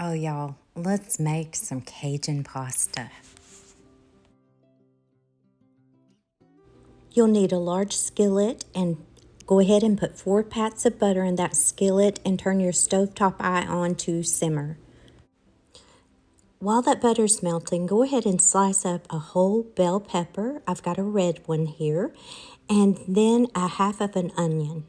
Oh, y'all, let's make some Cajun pasta. You'll need a large skillet, and go ahead and put 4 pats of butter in that skillet and turn your stovetop eye on to simmer. While that butter's melting, go ahead and slice up a whole bell pepper. I've got a red one here, and then a half of an onion.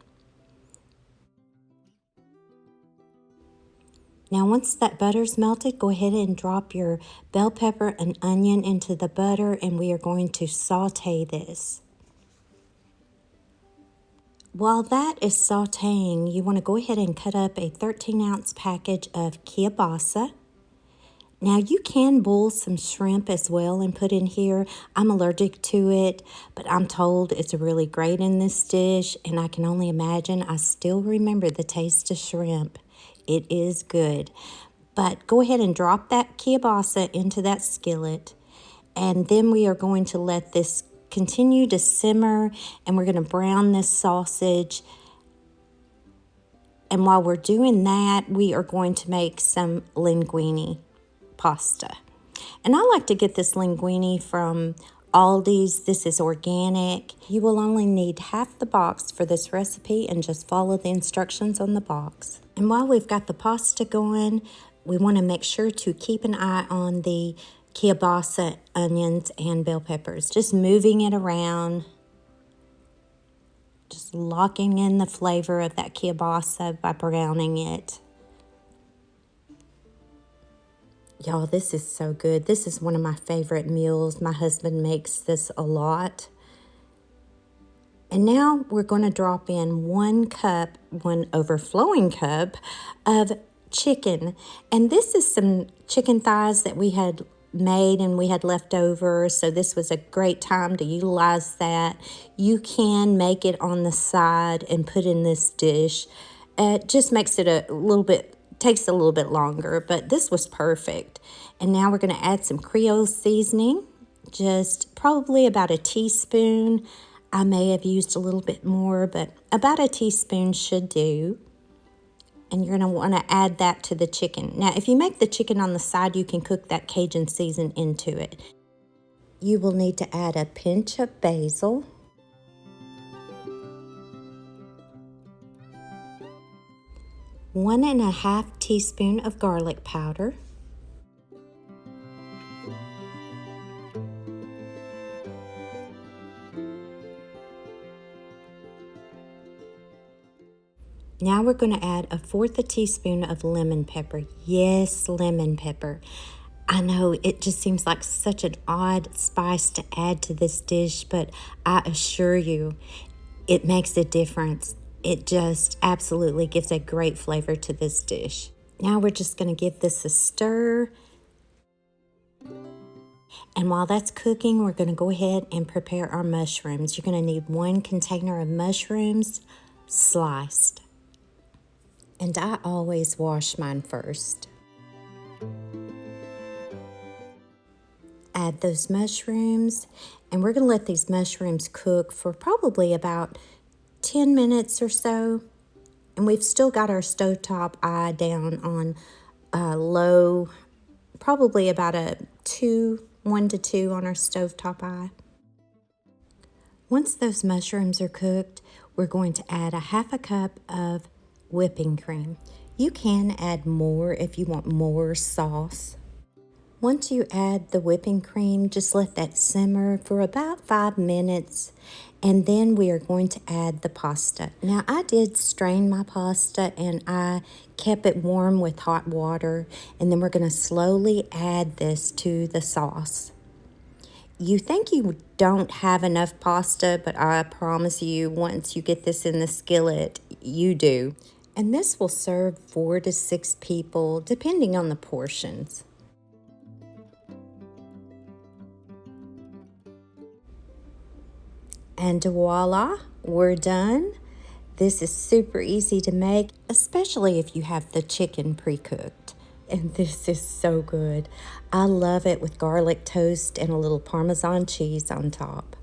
Now, once that butter's melted, go ahead and drop your bell pepper and onion into the butter, and we are going to saute this. While that is sauteing, you want to go ahead and cut up a 13-ounce package of kielbasa. Now, you can boil some shrimp as well and put in here. I'm allergic to it, but I'm told it's really great in this dish, and I can only imagine. I still remember the taste of shrimp. It is good. But go ahead and drop that kielbasa into that skillet, and then we are going to let this continue to simmer, and we're going to brown this sausage. And while we're doing that, we are going to make some linguine pasta. And I like to get this linguine from Aldi's. This is organic. You will only need half the box for this recipe, and just follow the instructions on the box. And while we've got the pasta going, we want to make sure to keep an eye on the kielbasa, onions, and bell peppers. Just moving it around, just locking in the flavor of that kielbasa by browning it. Y'all, this is so good. This is one of my favorite meals. My husband makes this a lot. And now we're going to drop in 1 overflowing cup of chicken. And this is some chicken thighs that we had made and we had left over. So this was a great time to utilize that. You can make it on the side and put in this dish. It just makes it takes a little bit longer, but this was perfect. And now we're going to add some Creole seasoning, just probably about a teaspoon. I may have used a little bit more, but about a teaspoon should do. And you're going to want to add that to the chicken. Now, if you make the chicken on the side, you can cook that Cajun season into it. You will need to add a pinch of basil, one and a half teaspoon of garlic powder, now we're going to add 1/4 teaspoon of lemon pepper. Yes, lemon pepper. I know it just seems like such an odd spice to add to this dish, but I assure you, it makes a difference. It just absolutely gives a great flavor to this dish. Now we're just going to give this a stir. And while that's cooking, we're going to go ahead and prepare our mushrooms. You're going to need 1 container of mushrooms sliced. And I always wash mine first. Add those mushrooms, and we're going to let these mushrooms cook for probably about 10 minutes or so. And we've still got our stovetop eye down on low, probably about 1 to 2 on our stovetop eye. Once those mushrooms are cooked, we're going to add 1/2 cup of whipping cream. You can add more if you want more sauce. Once you add the whipping cream, just let that simmer for about 5 minutes, and then we are going to add the pasta. Now, I did strain my pasta and I kept it warm with hot water, and then we're going to slowly add this to the sauce. You think you don't have enough pasta, but I promise you, once you get this in the skillet, you do. And this will serve 4 to 6 people, depending on the portions. And voila, we're done. This is super easy to make, especially if you have the chicken pre-cooked. And this is so good. I love it with garlic toast and a little Parmesan cheese on top.